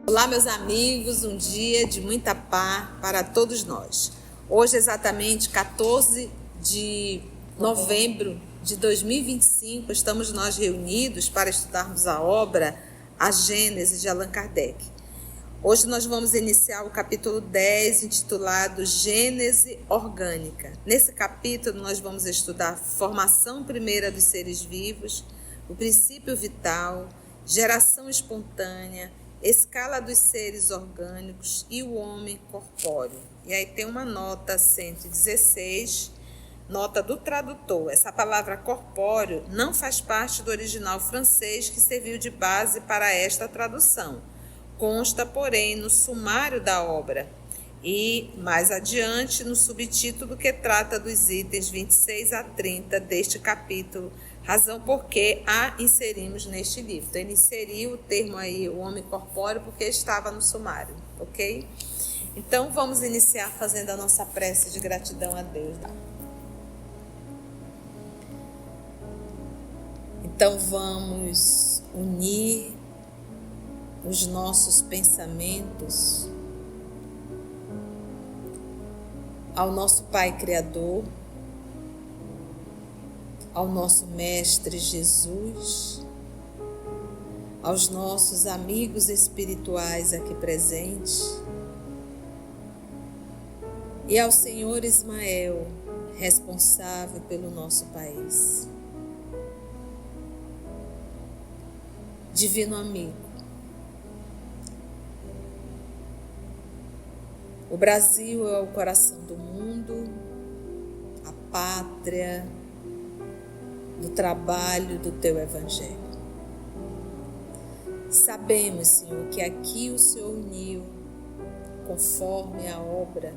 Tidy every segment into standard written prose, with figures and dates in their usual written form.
Olá, meus amigos, um dia de muita paz para todos nós. Hoje, exatamente 14 de novembro de 2025, estamos nós reunidos para estudarmos a obra A Gênese de Allan Kardec. Hoje nós vamos iniciar o capítulo 10, intitulado Gênese Orgânica. Nesse capítulo nós vamos estudar a formação primeira dos seres vivos, o princípio vital, geração espontânea, escala dos seres orgânicos e o homem corpóreo. E aí tem uma nota 116, nota do tradutor. Essa palavra corpóreo não faz parte do original francês que serviu de base para esta tradução. Consta, porém, no sumário da obra e, mais adiante, no subtítulo que trata dos itens 26 a 30 deste capítulo, razão por que a inserimos neste livro. Então, ele inseriu o termo aí, o homem corpóreo, porque estava no sumário, ok? Então, vamos iniciar fazendo a nossa prece de gratidão a Deus. Então, vamos unir os nossos pensamentos ao nosso Pai Criador, ao nosso Mestre Jesus, aos nossos amigos espirituais aqui presentes e ao Senhor Ismael, responsável pelo nosso país. Divino amigo, o Brasil é o coração do mundo, a pátria do trabalho do Teu Evangelho. Sabemos, Senhor, que aqui o Senhor uniu, conforme a obra,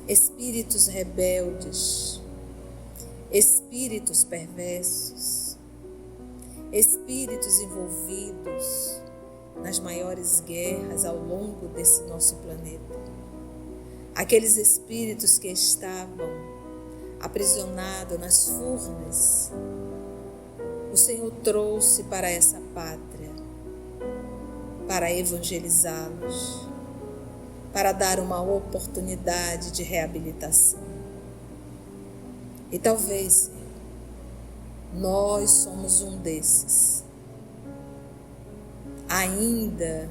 espíritos rebeldes, espíritos perversos, espíritos envolvidos nas maiores guerras ao longo desse nosso planeta. Aqueles espíritos que estavam aprisionados nas furnas, o Senhor trouxe para essa pátria, para evangelizá-los, para dar uma oportunidade de reabilitação. E talvez, Senhor, nós somos um desses, ainda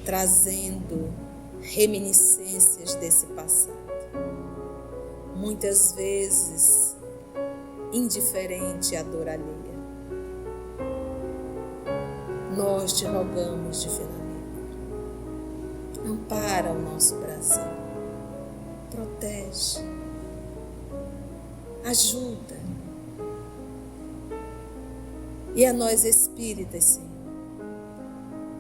trazendo reminiscências desse passado, muitas vezes indiferente à dor alheia. Nós te rogamos, divino amigo, ampara o nosso Brasil, protege, ajuda. E a nós espíritas, Senhor,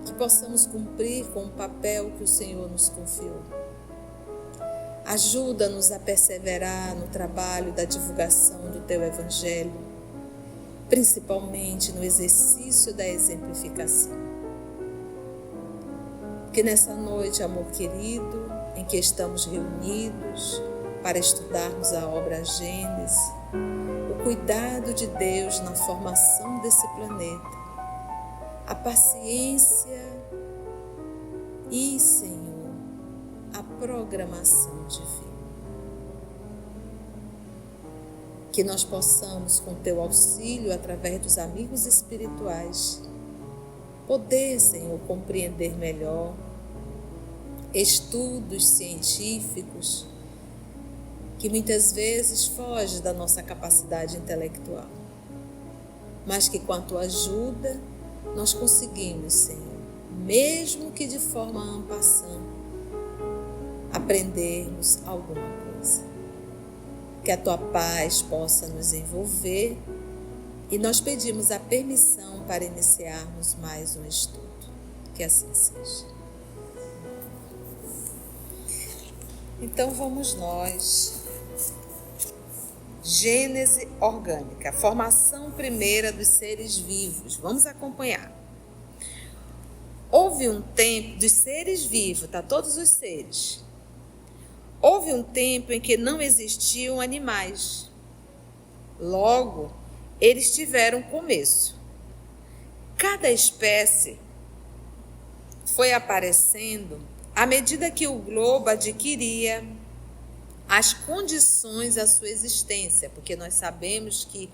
que possamos cumprir com o papel que o Senhor nos confiou. Ajuda-nos a perseverar no trabalho da divulgação do Teu Evangelho, principalmente no exercício da exemplificação. Que nessa noite, amor querido, em que estamos reunidos para estudarmos a obra Gênese, o cuidado de Deus na formação desse planeta, a paciência e, Senhor, a programação divina. Que nós possamos, com Teu auxílio, através dos amigos espirituais, poder, Senhor, compreender melhor estudos científicos que muitas vezes fogem da nossa capacidade intelectual, mas que, com a Tua ajuda, nós conseguimos, Senhor, mesmo que de forma en passant, aprendermos alguma coisa. Que a Tua paz possa nos envolver e nós pedimos a permissão para iniciarmos mais um estudo. Que assim seja. Então vamos nós. Gênese orgânica, formação primeira dos seres vivos. Vamos acompanhar. Houve um tempo dos seres vivos, tá? Todos os seres. Houve um tempo em que não existiam animais. Logo, eles tiveram começo. Cada espécie foi aparecendo à medida que o globo adquiria as condições à sua existência, porque nós sabemos que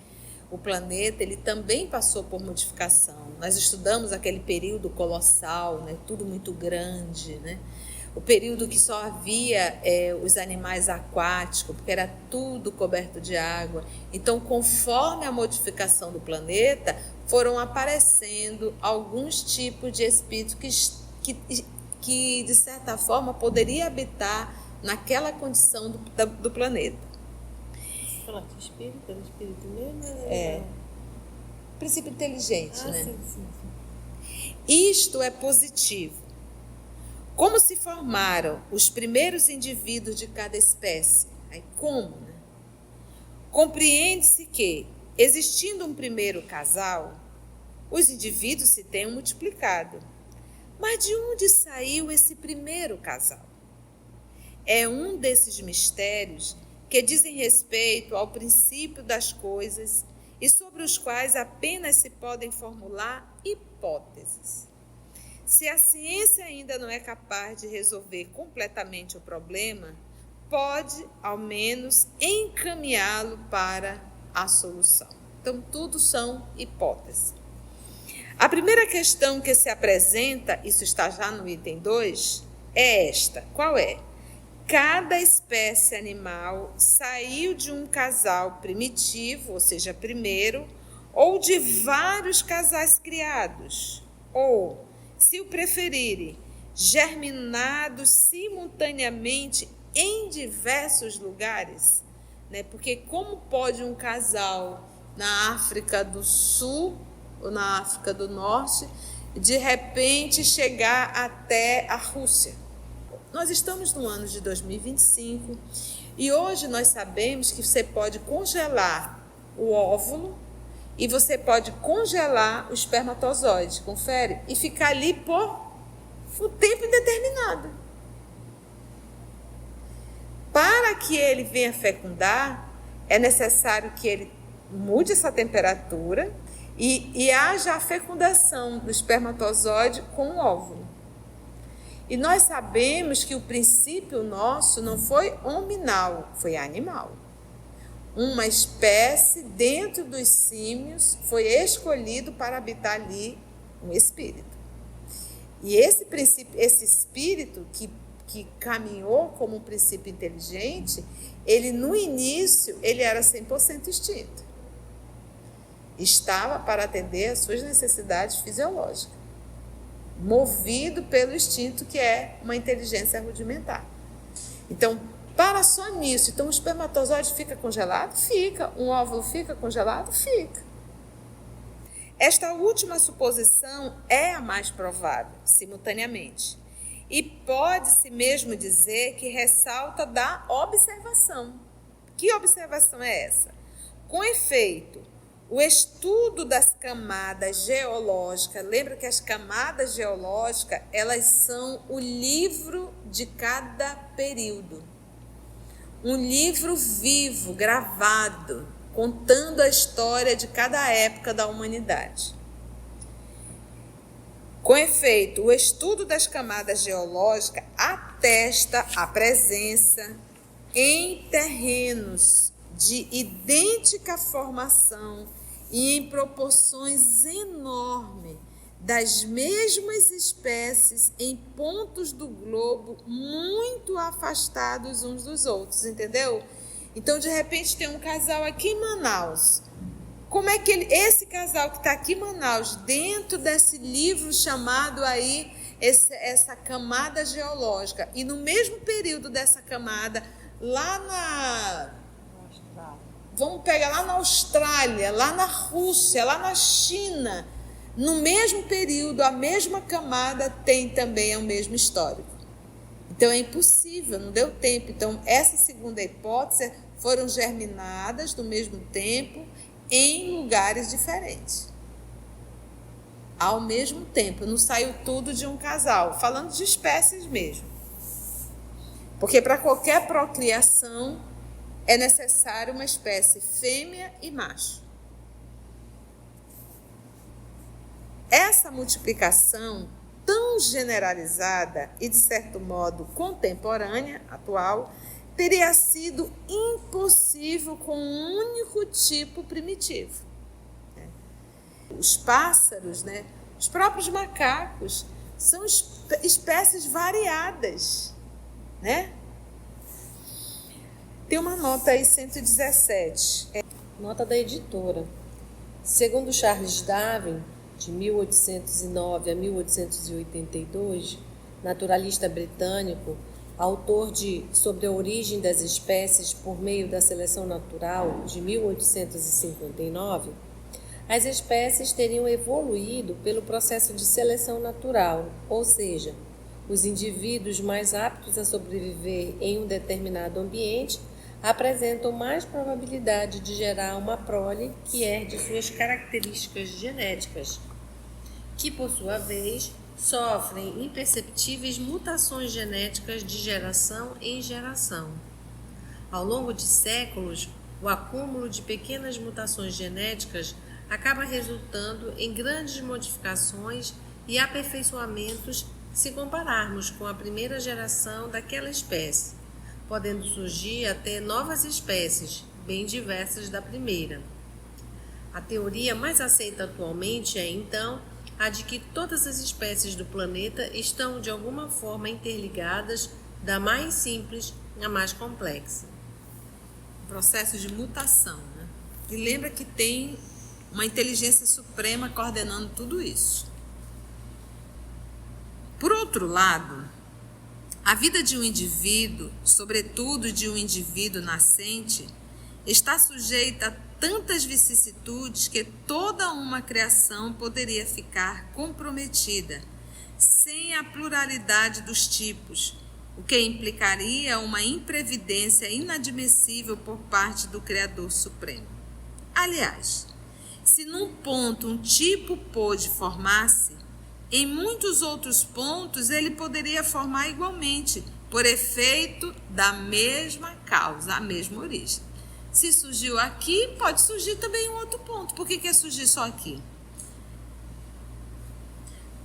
o planeta ele também passou por modificação. Nós estudamos aquele período colossal, né? Tudo muito grande, né? O período que só havia os animais aquáticos, porque era tudo coberto de água. Então, conforme a modificação do planeta, foram aparecendo alguns tipos de espíritos que de certa forma, poderia habitar naquela condição do planeta. Falar de espírito, era espírito mesmo? Princípio inteligente, né? Sim. Isto é positivo. Como se formaram os primeiros indivíduos de cada espécie? Aí como, né? Compreende-se que, existindo um primeiro casal, os indivíduos se tenham multiplicado. Mas de onde saiu esse primeiro casal? É um desses mistérios que dizem respeito ao princípio das coisas e sobre os quais apenas se podem formular hipóteses. Se a ciência ainda não é capaz de resolver completamente o problema, pode, ao menos, encaminhá-lo para a solução. Então, tudo são hipóteses. A primeira questão que se apresenta, isso está já no item 2, é esta. Qual é? Cada espécie animal saiu de um casal primitivo, ou seja, primeiro, ou de vários casais criados, ou, se o preferirem, germinados simultaneamente em diversos lugares, né? Porque como pode um casal na África do Sul ou na África do Norte, de repente chegar até a Rússia? Nós estamos no ano de 2025 e hoje nós sabemos que você pode congelar o óvulo e você pode congelar o espermatozoide, confere, e ficar ali por um tempo indeterminado. Para que ele venha fecundar, é necessário que ele mude essa temperatura e haja a fecundação do espermatozoide com o óvulo. E nós sabemos que o princípio nosso não foi hominal, foi animal. Uma espécie dentro dos símios foi escolhido para habitar ali um espírito. E esse princípio, esse espírito que caminhou como um princípio inteligente, ele no início ele era 100% extinto. Estava para atender às suas necessidades fisiológicas, movido pelo instinto que é uma inteligência rudimentar. Então, para só nisso, então o espermatozoide fica congelado? Fica. Um óvulo fica congelado? Fica. Esta última suposição é a mais provável, simultaneamente. E pode-se mesmo dizer que ressalta da observação. Que observação é essa? Com efeito, o estudo das camadas geológicas, lembra que as camadas geológicas, elas são o livro de cada período. Um livro vivo, gravado, contando a história de cada época da humanidade. Com efeito, o estudo das camadas geológicas atesta a presença em terrenos de idêntica formação e em proporções enormes das mesmas espécies em pontos do globo muito afastados uns dos outros, entendeu? Então, de repente, tem um casal aqui em Manaus. Como é que esse casal que está aqui em Manaus, dentro desse livro chamado aí, essa camada geológica, e no mesmo período dessa camada, lá na... Vamos pegar lá na Austrália, lá na Rússia, lá na China, no mesmo período, a mesma camada tem também o mesmo histórico. Então é impossível, não deu tempo. Então essa segunda hipótese foram germinadas no mesmo tempo em lugares diferentes. Ao mesmo tempo, não saiu tudo de um casal, falando de espécies mesmo. Porque para qualquer procriação é necessário uma espécie fêmea e macho. Essa multiplicação tão tão generalizada e, de certo modo, contemporânea, atual, teria sido impossível com um único tipo primitivo. Os pássaros, né? Os próprios macacos, são espécies variadas, né? Tem uma nota aí, 117. Nota da editora. Segundo Charles Darwin, de 1809 a 1882, naturalista britânico, autor de Sobre a Origem das Espécies por Meio da Seleção Natural, de 1859, as espécies teriam evoluído pelo processo de seleção natural, ou seja, os indivíduos mais aptos a sobreviver em um determinado ambiente apresentam mais probabilidade de gerar uma prole que herde suas características genéticas, que, por sua vez, sofrem imperceptíveis mutações genéticas de geração em geração. Ao longo de séculos, o acúmulo de pequenas mutações genéticas acaba resultando em grandes modificações e aperfeiçoamentos se compararmos com a primeira geração daquela espécie, podendo surgir até novas espécies, bem diversas da primeira. A teoria mais aceita atualmente é, então, a de que todas as espécies do planeta estão de alguma forma interligadas, da mais simples à mais complexa. Processo de mutação, né? E lembra que tem uma inteligência suprema coordenando tudo isso. Por outro lado, a vida de um indivíduo, sobretudo de um indivíduo nascente, está sujeita a tantas vicissitudes que toda uma criação poderia ficar comprometida, sem a pluralidade dos tipos, o que implicaria uma imprevidência inadmissível por parte do Criador Supremo. Aliás, se num ponto um tipo pôde formar-se, em muitos outros pontos ele poderia formar igualmente, por efeito da mesma causa, a mesma origem. Se surgiu aqui, pode surgir também em outro ponto. Por que quer surgir só aqui?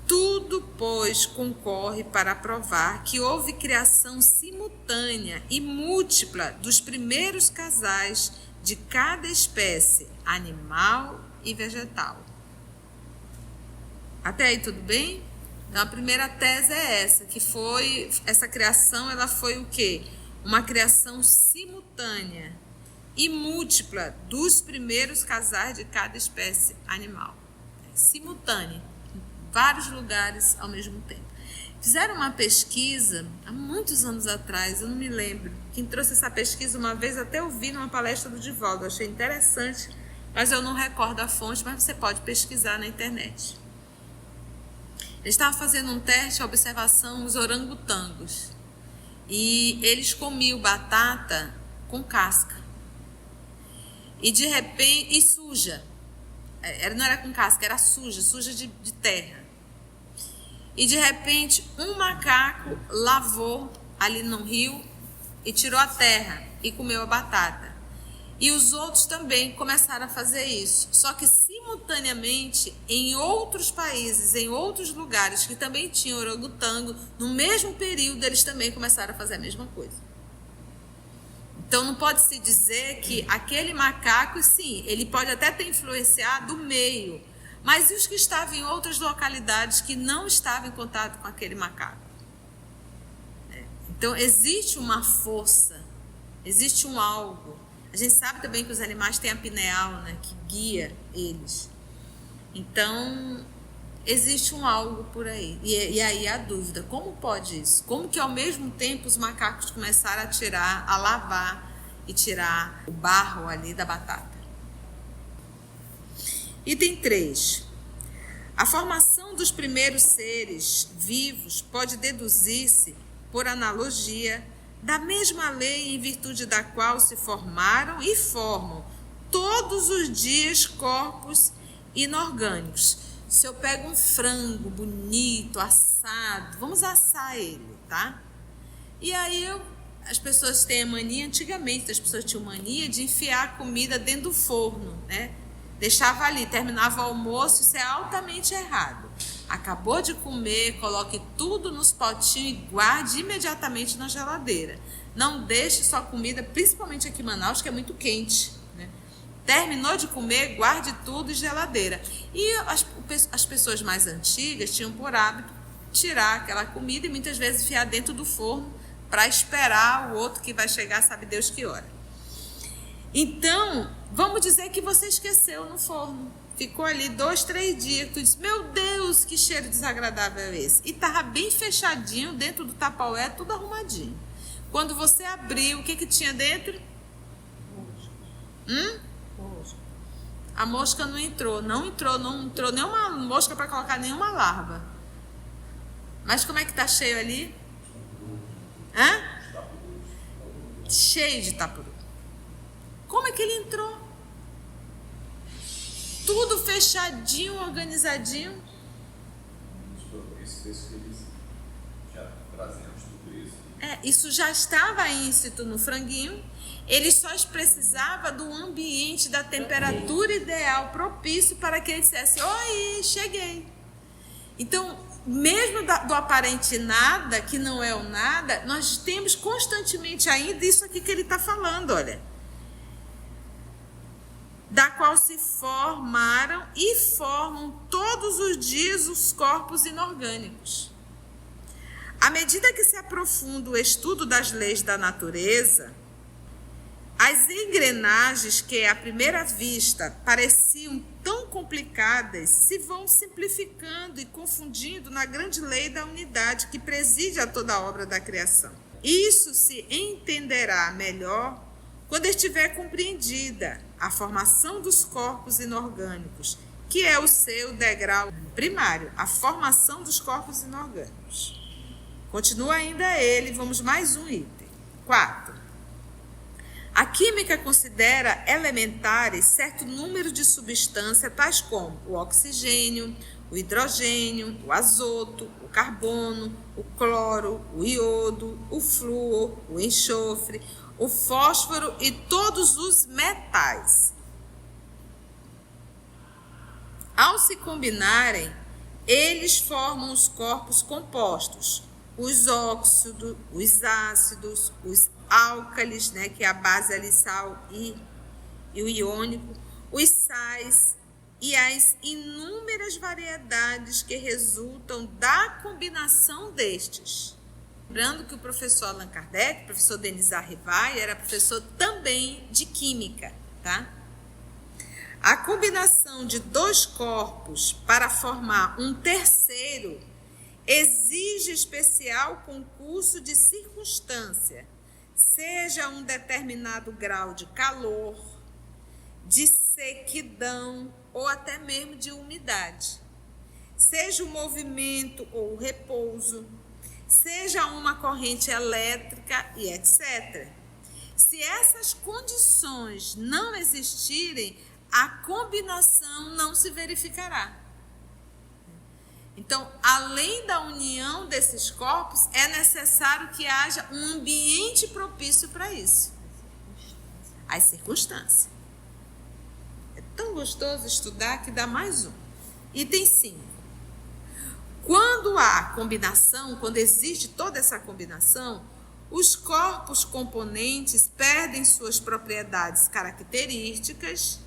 Tudo, pois, concorre para provar que houve criação simultânea e múltipla dos primeiros casais de cada espécie, animal e vegetal. Até aí tudo bem? Então a primeira tese é essa, que foi, essa criação, ela foi o quê? Uma criação simultânea e múltipla dos primeiros casais de cada espécie animal. Simultânea, em vários lugares ao mesmo tempo. Fizeram uma pesquisa, há muitos anos atrás, eu não me lembro, quem trouxe essa pesquisa uma vez, até eu vi numa palestra do Divaldo, achei interessante, mas eu não recordo a fonte, mas você pode pesquisar na internet. Eles estavam fazendo um teste, observação, os orangotangos, e eles comiam batata com casca. E de repente, e suja, não era com casca, era suja de terra. E de repente, um macaco lavou ali no rio e tirou a terra e comeu a batata. E os outros também começaram a fazer isso. Só que simultaneamente, em outros países, em outros lugares que também tinham orangotango, no mesmo período eles também começaram a fazer a mesma coisa. Então não pode se dizer que aquele macaco, sim, ele pode até ter influenciado o meio, mas e os que estavam em outras localidades que não estavam em contato com aquele macaco? Então existe uma força, existe um algo. A gente sabe também que os animais têm a pineal, né, que guia eles. Então, existe um algo por aí. E aí a dúvida, como pode isso? Como que ao mesmo tempo os macacos começaram a tirar, a lavar e tirar o barro ali da batata? Item 3. A formação dos primeiros seres vivos pode deduzir-se, por analogia, da mesma lei em virtude da qual se formaram e formam todos os dias corpos inorgânicos. Se eu pego um frango bonito, assado, vamos assar ele, tá? E aí as pessoas têm a mania, antigamente as pessoas tinham mania de enfiar a comida dentro do forno, né? Deixava ali, terminava o almoço, isso é altamente errado. Acabou de comer, coloque tudo nos potinhos e guarde imediatamente na geladeira. Não deixe sua comida, principalmente aqui em Manaus, que é muito quente, né? Terminou de comer, guarde tudo em geladeira. E as pessoas mais antigas tinham por hábito tirar aquela comida e muitas vezes enfiar dentro do forno para esperar o outro que vai chegar, sabe Deus que hora. Então, vamos dizer que você esqueceu no forno. Ficou ali 2, 3 dias. Tu disse, meu Deus, que cheiro desagradável é esse? E estava bem fechadinho dentro do Tupperware, tudo arrumadinho. Quando você abriu, o que tinha dentro? Mosca. A mosca não entrou nenhuma mosca para colocar nenhuma larva. Mas como é que tá cheio ali? Cheio de tapuru. Como é que ele entrou? Tudo fechadinho, organizadinho. Já trazemos tudo isso. Isso já estava íncito no franguinho. Ele só precisava do ambiente, da temperatura ideal, propício para que ele dissesse, oi, cheguei. Então, mesmo do aparente nada, que não é o nada, nós temos constantemente ainda isso aqui que ele está falando, olha. Da qual se formaram e formam todos os dias os corpos inorgânicos. À medida que se aprofunda o estudo das leis da natureza, as engrenagens que à primeira vista pareciam tão complicadas se vão simplificando e confundindo na grande lei da unidade que preside a toda a obra da criação. Isso se entenderá melhor quando estiver compreendida a formação dos corpos inorgânicos, que é o seu degrau primário, a formação dos corpos inorgânicos. Continua ainda ele, vamos mais um item. 4. A química considera elementares certo número de substâncias, tais como o oxigênio, o hidrogênio, o azoto, o carbono, o cloro, o iodo, o flúor, o enxofre, o fósforo e todos os metais. Ao se combinarem, eles formam os corpos compostos, os óxidos, os ácidos, os álcalis, né, que é a base ali, sal e o iônico, os sais e as inúmeras variedades que resultam da combinação destes. Lembrando que o professor Allan Kardec, o professor Denis Arrivai, era professor também de química, tá? A combinação de 2 corpos para formar um terceiro exige especial concurso de circunstância, seja um determinado grau de calor, de sequidão ou até mesmo de umidade, seja o movimento ou o repouso, seja uma corrente elétrica e etc. Se essas condições não existirem, a combinação não se verificará. Então, além da união desses corpos, é necessário que haja um ambiente propício para isso. As circunstâncias. É tão gostoso estudar que dá mais um. Item 5. Quando há combinação, quando existe toda essa combinação, os corpos componentes perdem suas propriedades características,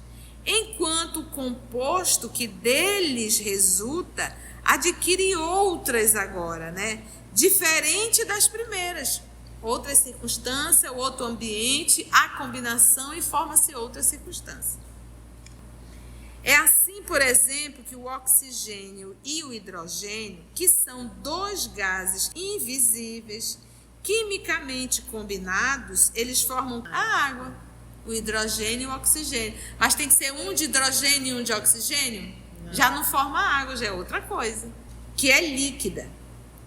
enquanto o composto que deles resulta adquire outras agora, né? Diferente das primeiras. Outra circunstância, outro ambiente, a combinação e forma-se outra circunstância. É assim, por exemplo, que o oxigênio e o hidrogênio, que são 2 gases invisíveis, quimicamente combinados, eles formam a água, o hidrogênio e o oxigênio. Mas tem que ser um de hidrogênio e um de oxigênio? Não. Já não forma água, já é outra coisa, que é líquida.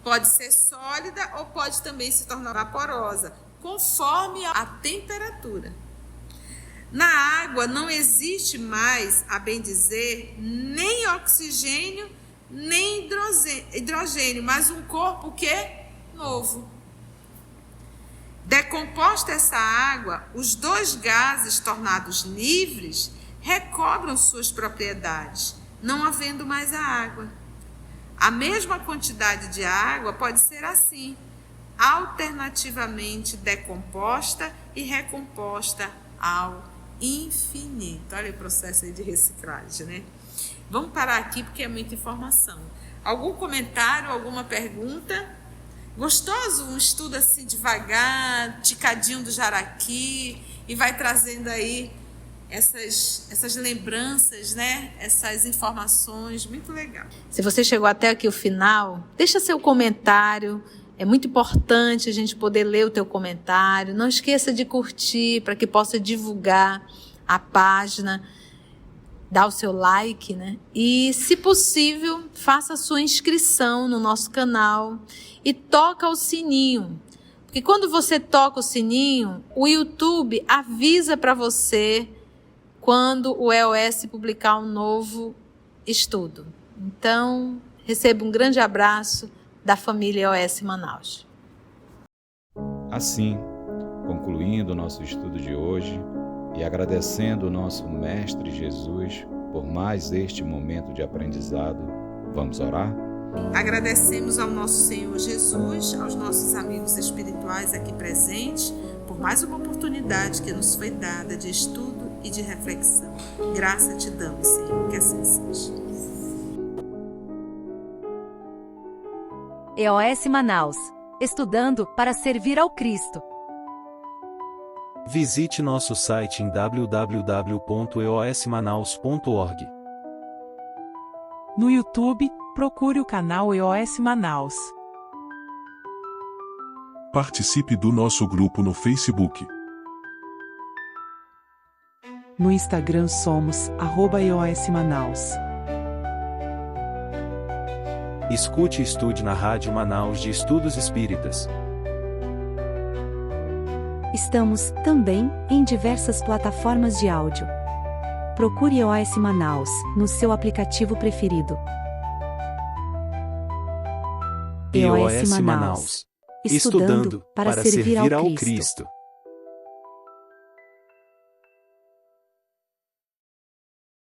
Pode ser sólida ou pode também se tornar vaporosa, conforme a temperatura. Na água não existe mais, a bem dizer, nem oxigênio, nem hidrogênio, mas um corpo que é novo. Decomposta essa água, os 2 gases tornados livres recobram suas propriedades, não havendo mais a água. A mesma quantidade de água pode ser assim, alternativamente decomposta e recomposta ao infinito. Olha o processo aí de reciclagem, né? Vamos parar aqui porque é muita informação. Algum comentário, alguma pergunta? Gostoso um estudo assim devagar, ticadinho do jaraqui, e vai trazendo aí essas lembranças, né? Essas informações, muito legal. Se você chegou até aqui o final, deixa seu comentário. É muito importante a gente poder ler o teu comentário. Não esqueça de curtir para que possa divulgar a página, dar o seu like, né? E, se possível, faça a sua inscrição no nosso canal e toca o sininho. Porque quando você toca o sininho, o YouTube avisa para você quando o EOS publicar um novo estudo. Então, receba um grande abraço da família EOS Manaus. Assim, concluindo o nosso estudo de hoje e agradecendo o nosso Mestre Jesus por mais este momento de aprendizado, vamos orar? Agradecemos ao nosso Senhor Jesus, aos nossos amigos espirituais aqui presentes, por mais uma oportunidade que nos foi dada de estudo e de reflexão. Graça te damos, Senhor, que assim seja. EOS Manaus. Estudando para servir ao Cristo. Visite nosso site em www.eosmanaus.org. No YouTube, procure o canal EOS Manaus. Participe do nosso grupo no Facebook. No Instagram somos @EOS Manaus. Escute e estude na Rádio Manaus de Estudos Espíritas. Estamos, também, em diversas plataformas de áudio. Procure EOS Manaus, no seu aplicativo preferido. EOS Manaus. Estudando para servir ao Cristo.